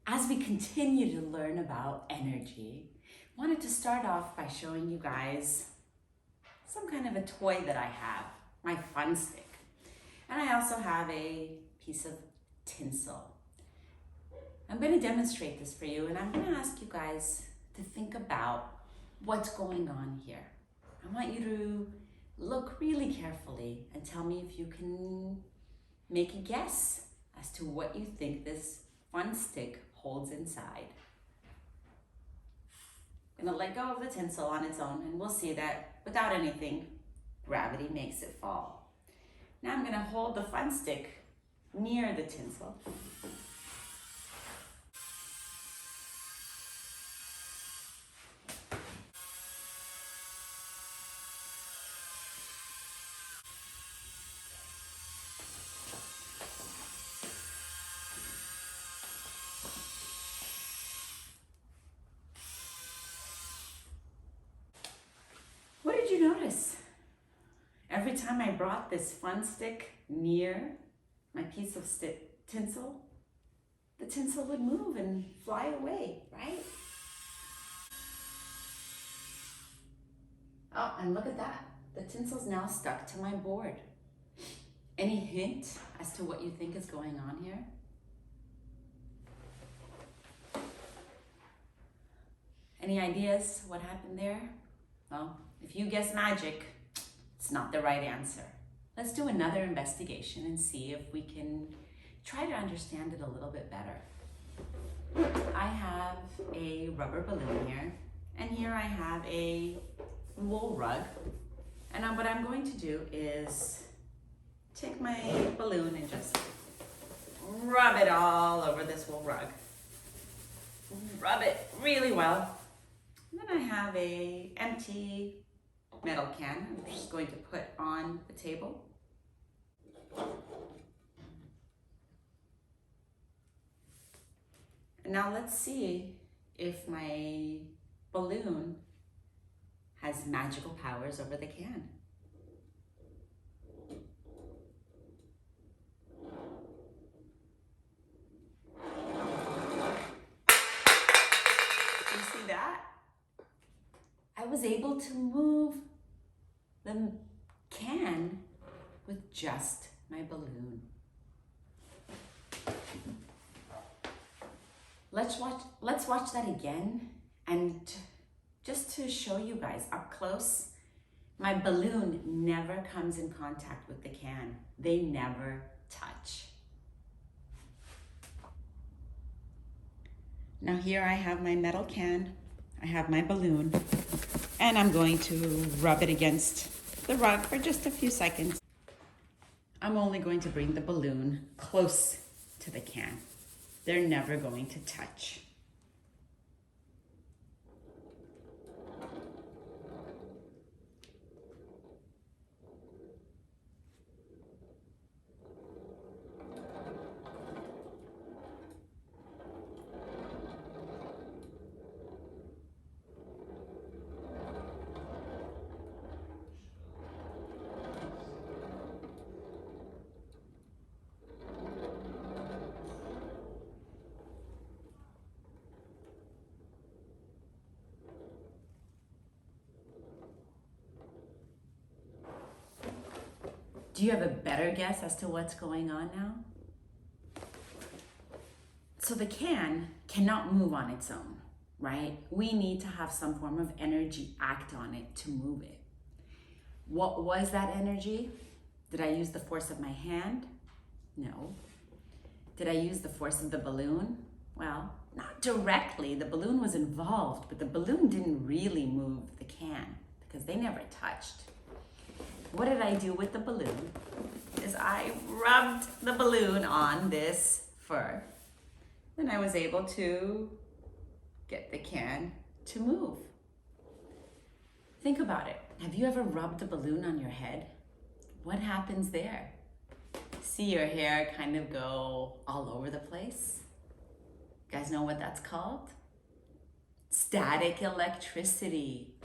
As we continue to learn about energy, I wanted to start off by showing you guys some kind of a toy that I have, my fun stick. And I also have a piece of tinsel. I'm going to demonstrate this for you, and I'm going to ask you guys to think about what's going on here. I want you to look really carefully and tell me if you can make a guess as to what you think this fun stick holds inside. I'm gonna let go of the tinsel on its own, and we'll see that without anything, gravity makes it fall. Now I'm gonna hold the fun stick near the tinsel. What did you notice? Every time I brought this fun stick near my piece of tinsel, the tinsel would move and fly away, right? Oh, and look at that. The tinsel's now stuck to my board. Any hint as to what you think is going on here? Any ideas what happened there? Well, if you guess magic, it's not the right answer. Let's do another investigation and see if we can try to understand it a little bit better. I have a rubber balloon here, and here I have a wool rug. And what I'm going to do is take my balloon and just rub it all over this wool rug. Rub it really well. And then I have a empty metal can I'm just going to put on the table. And now let's see if my balloon has magical powers over the can. You see that? I was able to move the can with just my balloon. Let's watch that again, and just to show you guys up close, my balloon never comes in contact with the can. They never touch. Now here I have my metal can, I have my balloon, and I'm going to rub it against the rug for just a few seconds. I'm only going to bring the balloon close to the can. They're never going to touch. Do you have a better guess as to what's going on now? So the can cannot move on its own, right? We need to have some form of energy act on it to move it. What was that energy? Did I use the force of my hand? No. Did I use the force of the balloon? Well, not directly. The balloon was involved, but the balloon didn't really move the can because they never touched. What did I do with the balloon? Is I rubbed the balloon on this fur. Then I was able to get the can to move. Think about it. Have you ever rubbed a balloon on your head? What happens there? See your hair kind of go all over the place? You guys know what that's called? Static electricity.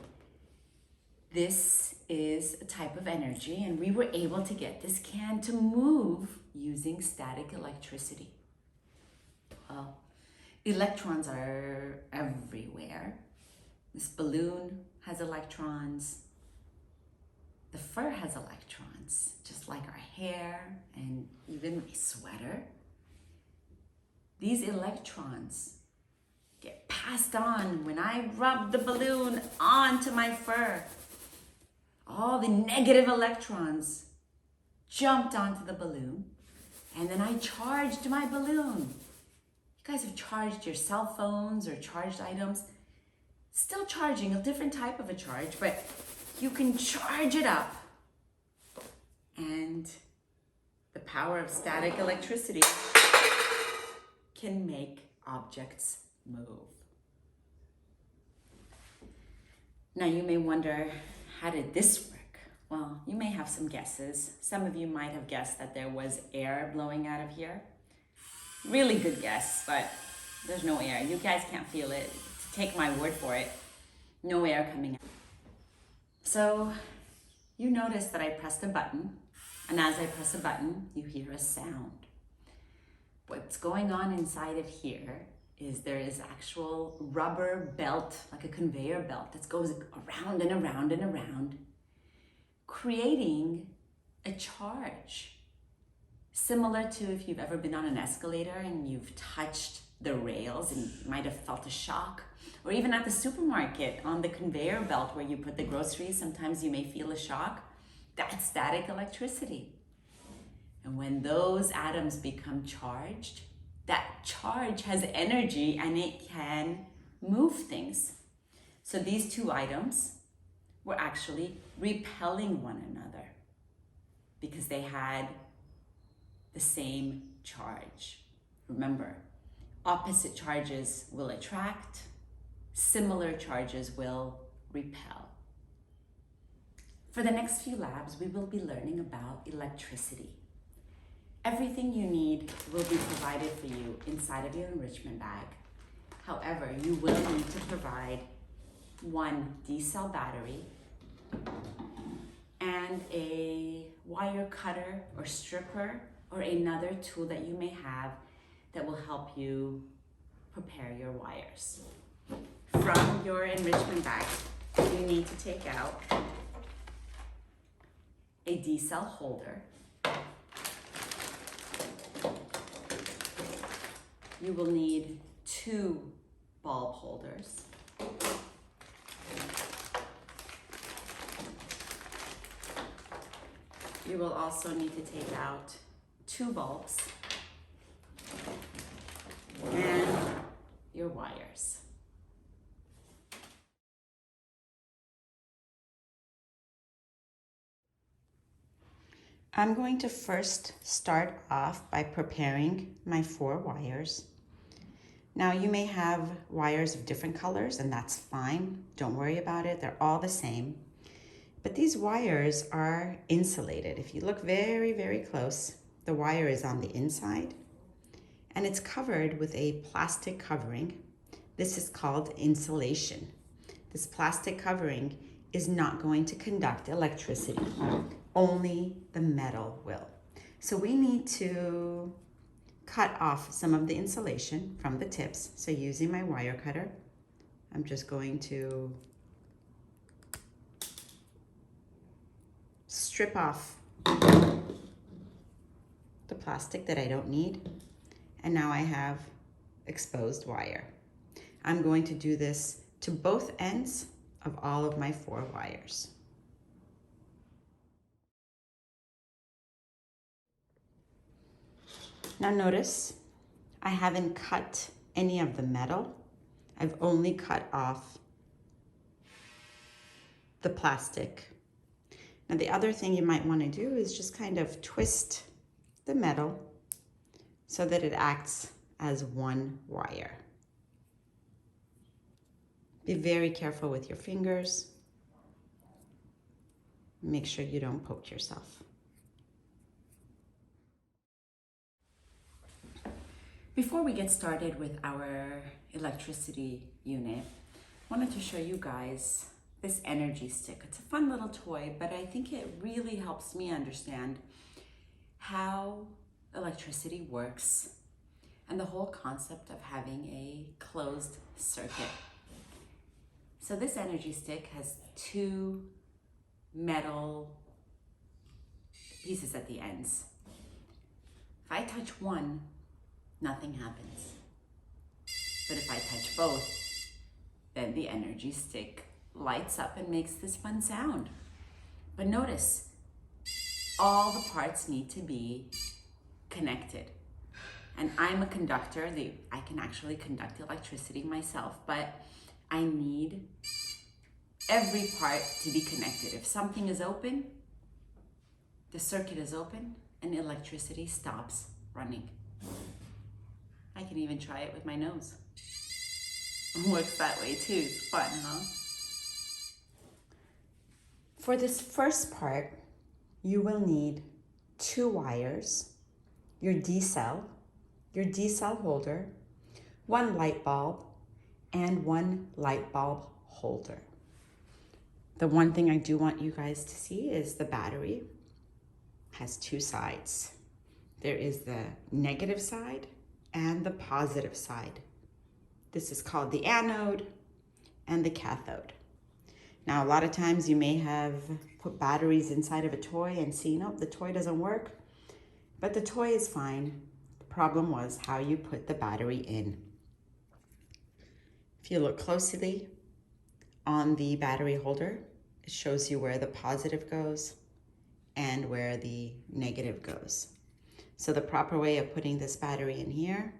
This is a type of energy, and we were able to get this can to move using static electricity. Well, The electrons are everywhere. This balloon has electrons. The fur has electrons, just like our hair and even my sweater. These electrons get passed on when I rub the balloon onto my fur. All the negative electrons jumped onto the balloon, and then I charged my balloon. You guys have charged your cell phones or charged items. Still charging, a different type of a charge, but you can charge it up. And the power of static electricity can make objects move. Now you may wonder, how did this work? Well, you may have some guesses. Some of you might have guessed that there was air blowing out of here. Really good guess, but there's no air. You guys can't feel it. Take my word for it. No air coming out. So you notice that I pressed a button, and as I press a button, you hear a sound. What's going on inside of here is there is actual rubber belt, like a conveyor belt that goes around and around and around, creating a charge. Similar to if you've ever been on an escalator and you've touched the rails and you might have felt a shock, or even at the supermarket on the conveyor belt where you put the groceries, sometimes you may feel a shock. That's static electricity. And when those atoms become charged, that charge has energy and it can move things. So these two items were actually repelling one another because they had the same charge. Remember, opposite charges will attract, similar charges will repel. For the next few labs, we will be learning about electricity. Everything you need will be provided for you inside of your enrichment bag. However, you will need to provide one D-cell battery and a wire cutter or stripper or another tool that you may have that will help you prepare your wires. From your enrichment bag, you need to take out a D-cell holder. You will need 2 bulb holders. You will also need to take out 2 bulbs and your wires. I'm going to first start off by preparing my 4 wires. Now you may have wires of different colors and that's fine. Don't worry about it. They're all the same. But these wires are insulated. If you look very, very close, the wire is on the inside and it's covered with a plastic covering. This is called insulation. This plastic covering is not going to conduct electricity. Only the metal will. So we need to cut off some of the insulation from the tips. So using my wire cutter, I'm just going to strip off the plastic that I don't need. And now I have exposed wire. I'm going to do this to both ends of all of my 4 wires. Now notice, I haven't cut any of the metal. I've only cut off the plastic. Now the other thing you might want to do is just kind of twist the metal so that it acts as one wire. Be very careful with your fingers. Make sure you don't poke yourself. Before we get started with our electricity unit, I wanted to show you guys this energy stick. It's a fun little toy, but I think it really helps me understand how electricity works and the whole concept of having a closed circuit. So this energy stick has two metal pieces at the ends. If I touch one, nothing happens. But if I touch both, then the energy stick lights up and makes this fun sound. But notice, all the parts need to be connected. And I'm a conductor. I can actually conduct electricity myself, but I need every part to be connected. If something is open, the circuit is open and electricity stops running. I can even try it with my nose. It works that way too. It's fun, huh? For this first part, you will need 2 wires, your D-cell holder, 1 light bulb, and 1 light bulb holder. The one thing I do want you guys to see is the battery has 2 sides. There is the negative side and the positive side. This is called the anode and the cathode. Now, a lot of times you may have put batteries inside of a toy and seen, oh, the toy doesn't work, but the toy is fine. The problem was how you put the battery in. If you look closely on the battery holder, it shows you where the positive goes and where the negative goes. So the proper way of putting this battery in here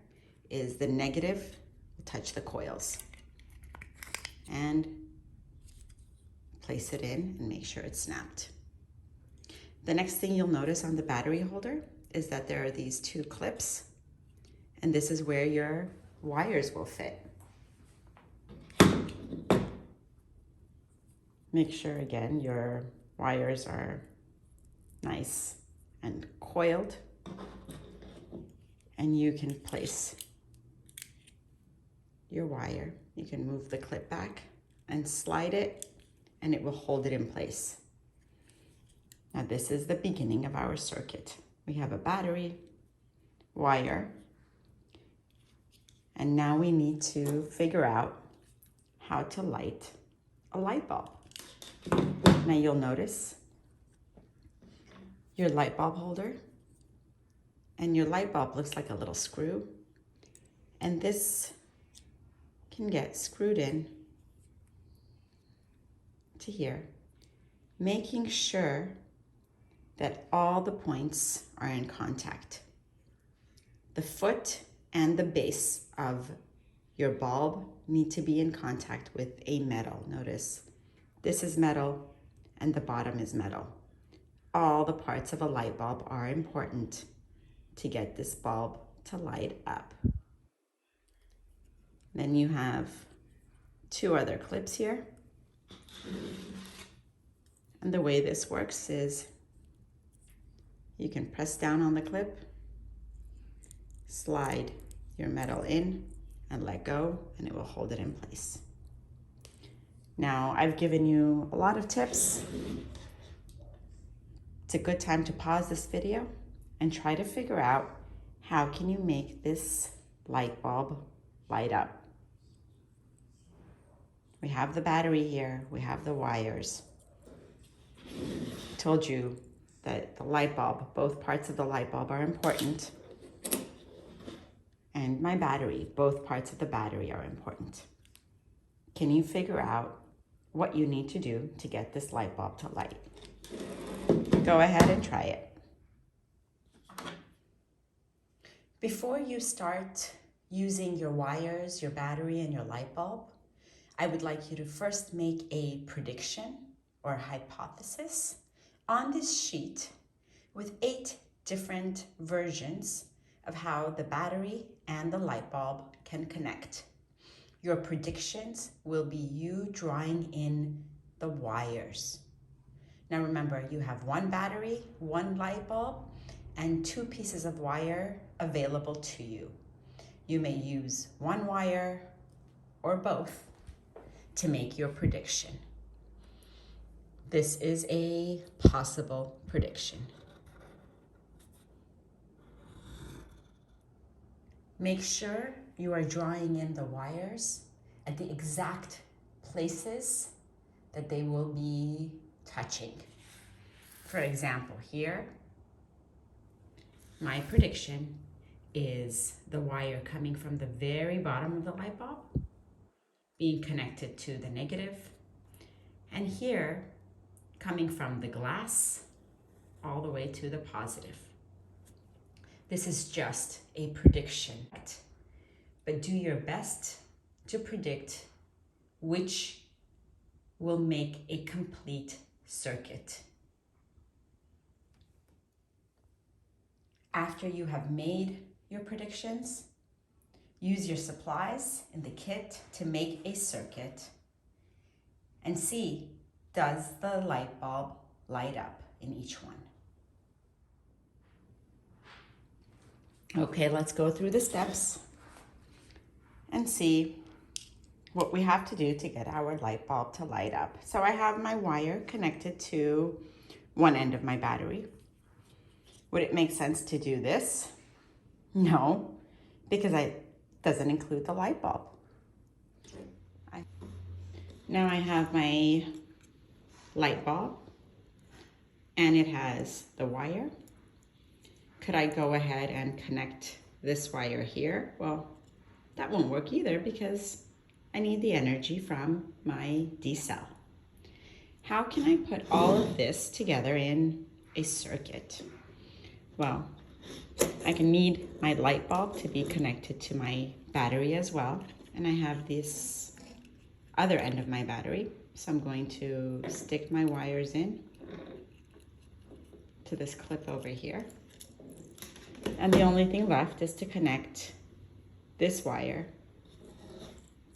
is the negative will touch the coils and place it in and make sure it's snapped. The next thing you'll notice on the battery holder is that there are these 2 clips, and this is where your wires will fit. Make sure again your wires are nice and coiled, and you can place your wire. You can move the clip back and slide it, and it will hold it in place. Now this is the beginning of our circuit. We have a battery, wire, and now we need to figure out how to light a light bulb. Now you'll notice your light bulb holder, and your light bulb looks like a little screw, and this can get screwed in to here, making sure that all the points are in contact. The foot and the base of your bulb need to be in contact with a metal. Notice this is metal and the bottom is metal. All the parts of a light bulb are important to get this bulb to light up. Then you have 2 other clips here. And the way this works is you can press down on the clip, slide your metal in and let go, and it will hold it in place. Now, I've given you a lot of tips. It's a good time to pause this video and try to figure out how can you make this light bulb light up. We have the battery here, we have the wires. I told you that the light bulb, both parts of the light bulb are important. And my battery, both parts of the battery are important. Can you figure out what you need to do to get this light bulb to light? Go ahead and try it. Before you start using your wires, your battery, and your light bulb, I would like you to first make a prediction or hypothesis on this sheet with 8 different versions of how the battery and the light bulb can connect. Your predictions will be you drawing in the wires. Now remember, you have 1 battery, 1 light bulb, and 2 pieces of wire available to you. You may use 1 wire or both to make your prediction. This is a possible prediction. Make sure you are drawing in the wires at the exact places that they will be touching. For example, here, my prediction is the wire coming from the very bottom of the light bulb being connected to the negative, and here coming from the glass all the way to the positive. This is just a prediction, but do your best to predict which will make a complete circuit. After you have made your predictions, use your supplies in the kit to make a circuit and see, does the light bulb light up in each one? Okay, let's go through the steps and see what we have to do to get our light bulb to light up. So I have my wire connected to one end of my battery. Would it make sense to do this? No, because it doesn't include the light bulb. Now I have my light bulb and it has the wire. Could I go ahead and connect this wire here? Well, that won't work either because I need the energy from my D cell. How can I put all of this together in a circuit? Well, I can need my light bulb to be connected to my battery as well. And I have this other end of my battery. So I'm going to stick my wires in to this clip over here. And the only thing left is to connect this wire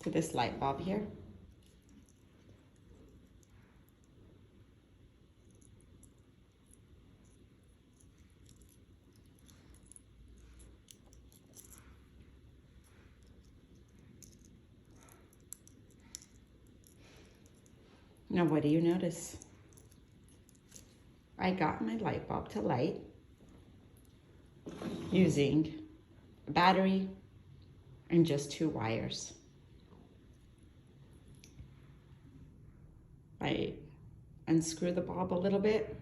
to this light bulb here. Now what do you notice? I got my light bulb to light using a battery and just 2 wires. I unscrew the bulb a little bit.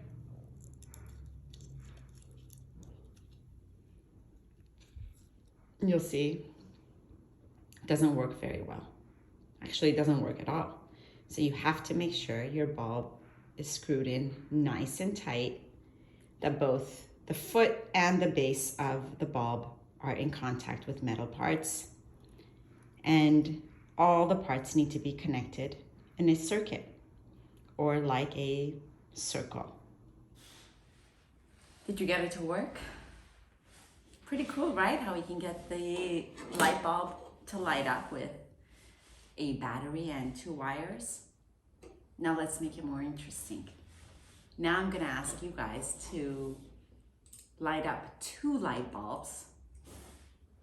You'll see it doesn't work very well. Actually, it doesn't work at all. So you have to make sure your bulb is screwed in nice and tight, that both the foot and the base of the bulb are in contact with metal parts, and all the parts need to be connected in a circuit or like a circle. Did you get it to work? Pretty cool, right? How we can get the light bulb to light up with a battery and 2 wires. Now let's make it more interesting. Now I'm gonna ask you guys to light up 2 light bulbs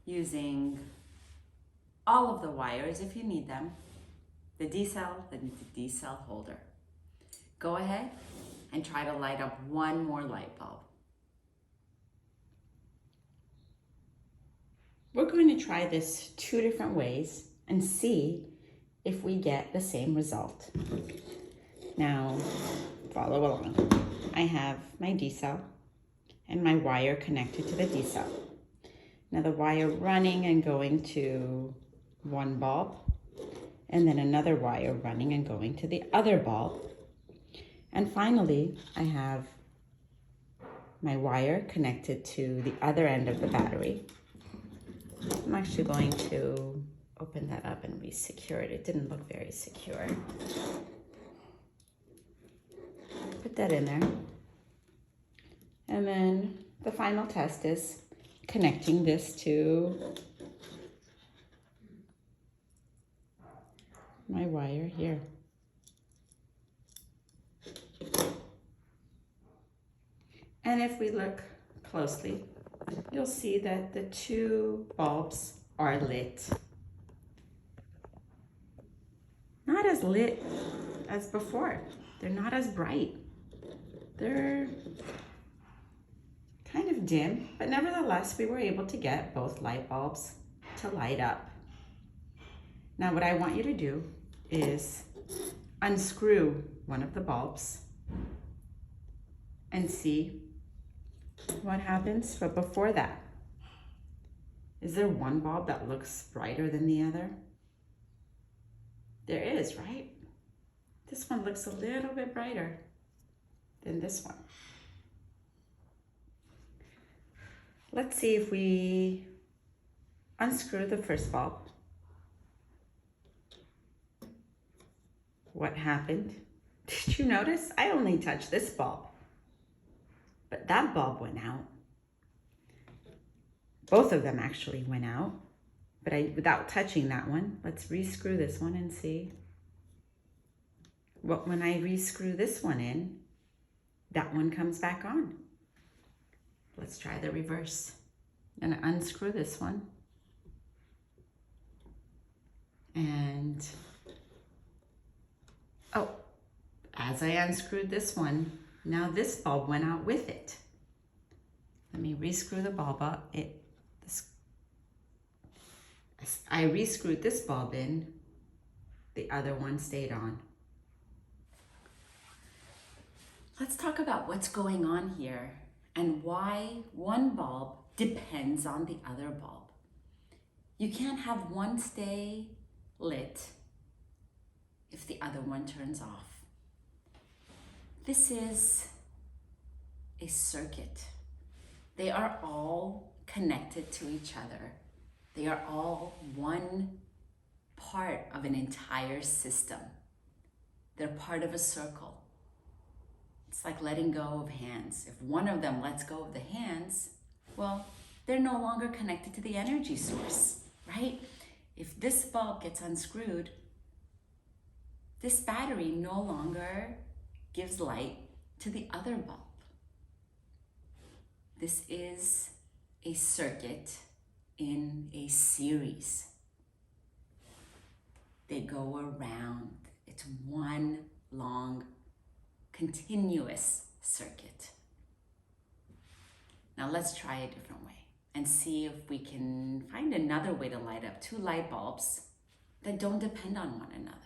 using all of the wires if you need them, the D cell, the D cell holder. Go ahead and try to light up 1 more light bulb. We're going to try this 2 different ways and see if we get the same result. Now, follow along. I have my D cell and my wire connected to the D cell. Now the wire running and going to one bulb, and then another wire running and going to the other bulb. And finally, I have my wire connected to the other end of the battery. I'm actually going to open that up and re-secure it. It didn't look very secure. Put that in there. And then the final test is connecting this to my wire here. And if we look closely, you'll see that the 2 bulbs are lit. Not as lit as before. They're not as bright. They're kind of dim, but nevertheless, we were able to get both light bulbs to light up. Now what I want you to do is unscrew one of the bulbs and see what happens. But before that, is there one bulb that looks brighter than the other? There is, right? This one looks a little bit brighter than this one. Let's see if we unscrew the first bulb. What happened? Did you notice? I only touched this bulb, but that bulb went out. Both of them actually went out, but without touching that one. Let's rescrew this one and see. Well, when I rescrew this one in, that one comes back on. Let's try the reverse. I'm gonna unscrew this one. And, oh, as I unscrewed this one, now this bulb went out with it. Let me rescrew the bulb up. I rescrewed this bulb in, the other one stayed on. Let's talk about what's going on here and why one bulb depends on the other bulb. You can't have one stay lit if the other one turns off. This is a circuit. They are all connected to each other. They are all one part of an entire system. They're part of a circle. It's like letting go of hands. If one of them lets go of the hands, well, they're no longer connected to the energy source, right? If this bulb gets unscrewed, this battery no longer gives light to the other bulb. This is a circuit in a series. They go around. It's one long, continuous circuit. Now let's try a different way and see if we can find another way to light up two light bulbs that don't depend on one another.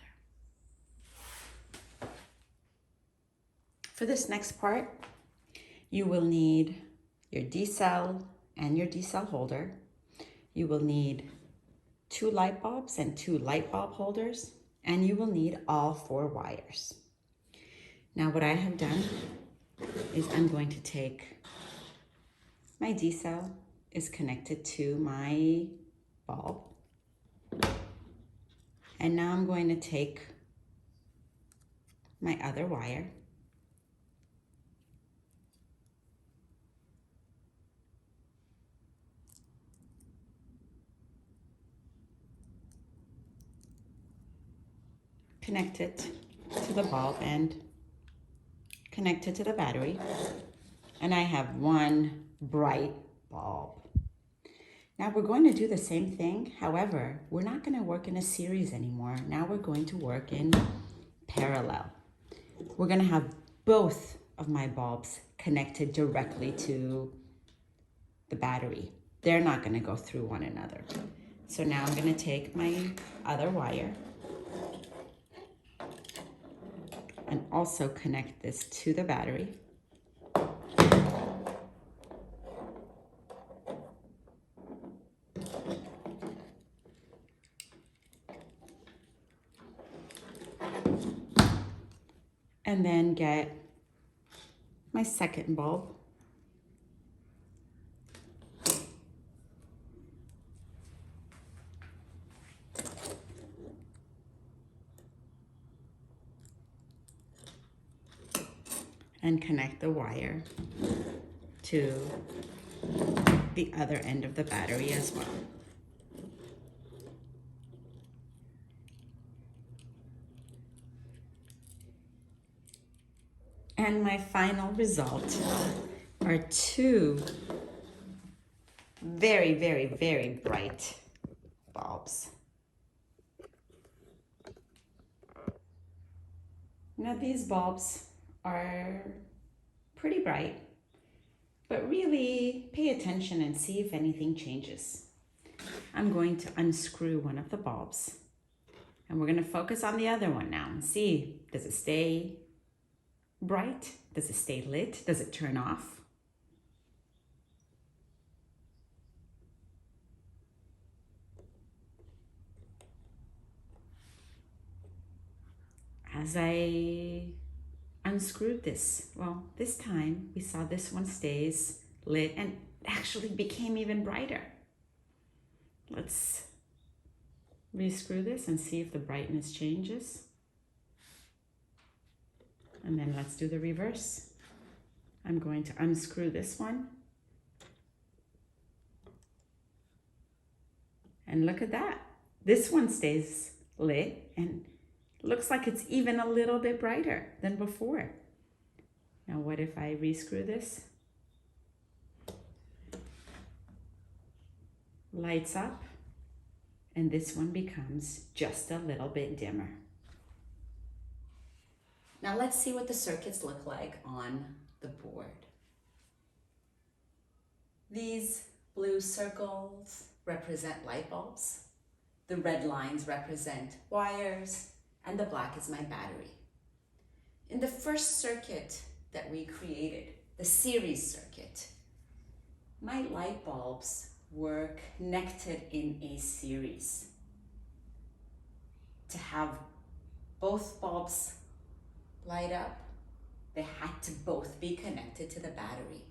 For this next part, you will need your D-cell and your D-cell holder. You will need 2 light bulbs and 2 light bulb holders, and you will need all 4 wires. Now what I have done is I'm going to take my D-cell is connected to my bulb, and now I'm going to take my other wire connect it to the bulb and connect it to the battery. And I have one bright bulb. Now we're going to do the same thing. However, we're not going to work in a series anymore. Now we're going to work in parallel. We're going to have both of my bulbs connected directly to the battery. They're not going to go through one another. So now I'm going to take my other wire and also connect this to the battery. And then get my second bulb. And connect the wire to the other end of the battery as well. And my final result are 2 very, very, very bright bulbs. Now these bulbs are pretty bright, but really pay attention and see if anything changes. I'm going to unscrew one of the bulbs. And we're going to focus on the other one now and see, does it stay bright? Does it stay lit? Does it turn off? As I unscrewed this, well, this time we saw this one stays lit and actually became even brighter. Let's rescrew this and see if the brightness changes. And then let's do the reverse. I'm going to unscrew this one. And look at that. This one stays lit and looks like it's even a little bit brighter than before. Now what if I rescrew this? Lights up, and this one becomes just a little bit dimmer. Now let's see what the circuits look like on the board. These blue circles represent light bulbs. The red lines represent wires, and the black is my battery. In the first circuit that we created, the series circuit, my light bulbs were connected in a series. To have both bulbs light up, they had to both be connected to the battery.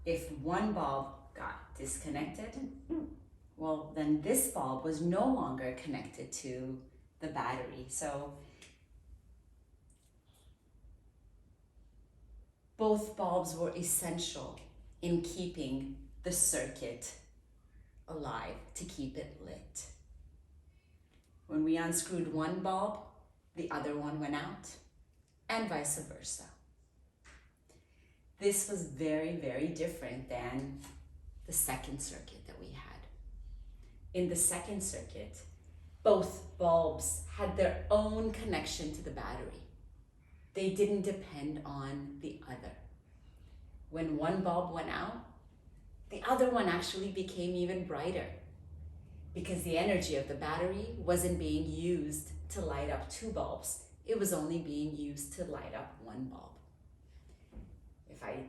If one bulb got disconnected, well, then this bulb was no longer connected to the battery. So both bulbs were essential in keeping the circuit alive, to keep it lit. When we unscrewed one bulb, the other one went out, and vice versa. This was very, very different than the second circuit that we had. In the second circuit, both bulbs had their own connection to the battery. They didn't depend on the other. When one bulb went out, the other one actually became even brighter because the energy of the battery wasn't being used to light up two bulbs. It was only being used to light up one bulb. If I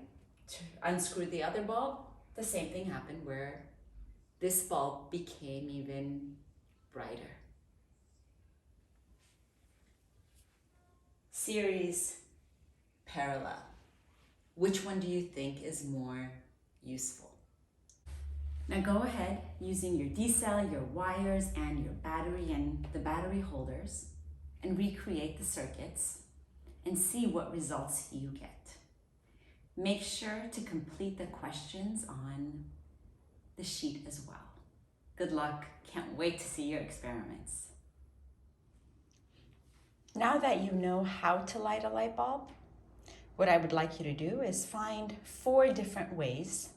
unscrewed the other bulb, the same thing happened where this bulb became even brighter. Series, parallel. Which one do you think is more useful? Now go ahead, using your D-cell, your wires, and your battery and the battery holders, and recreate the circuits and see what results you get. Make sure to complete the questions on the sheet as well. Good luck. Can't wait to see your experiments. Now that you know how to light a light bulb, what I would like you to do is find 4 different ways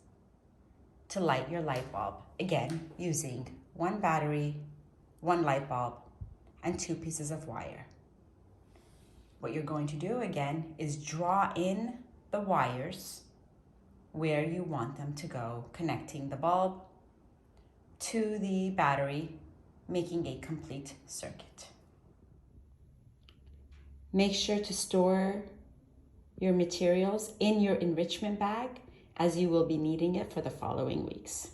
to light your light bulb. Again, using one battery, one light bulb, and 2 pieces of wire. What you're going to do again is draw in the wires where you want them to go, connecting the bulb to the battery, making a complete circuit. Make sure to store your materials in your enrichment bag, as you will be needing it for the following weeks.